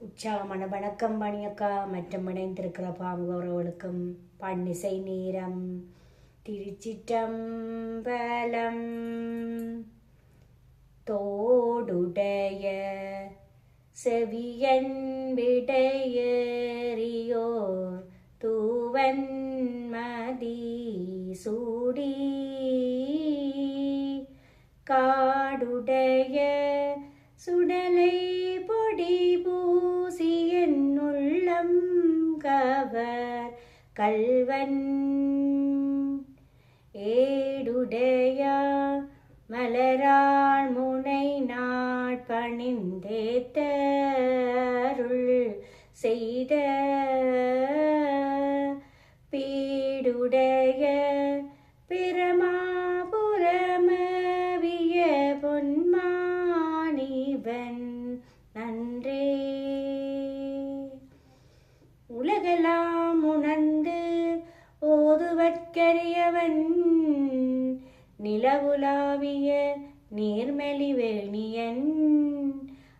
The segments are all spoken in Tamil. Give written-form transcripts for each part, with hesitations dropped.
உற்சாகமான வணக்கம் பணியக்கா மற்றும் இணைந்திருக்கிற பாங்குறவர்களுக்கும் பன்னிசை நேரம். திருச்சிற்றம்பலம். தோடுடைய செவியன் விடையேறியோர் தூவன் மதி சூடி காடுடைய சுடலை பொடி பூசி என் உள்ளம் கவர் கல்வன் ஏடுடைய மலராள் முனை நாட்பணிந்தேத்த அருள் செய்த பீடுடைய பிரமாபுரமவிய பொன்மானிவன் நன்றே. உலகெல்லாம் உணர்ந்து ஓதுவற்கரியவன் நிலவுலாவிய நீர்மெலிவேணியன்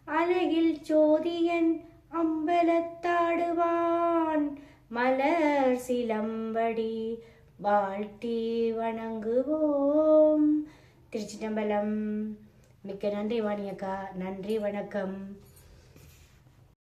அழகில் சோதியன் அம்பலத்தாடுவான் மலர் சிலம்படி வாழ்த்தி வணங்குவோம். திருச்சிற்றம்பலம். மிக்க நன்றி வாணியக்கா. நன்றி, வணக்கம்.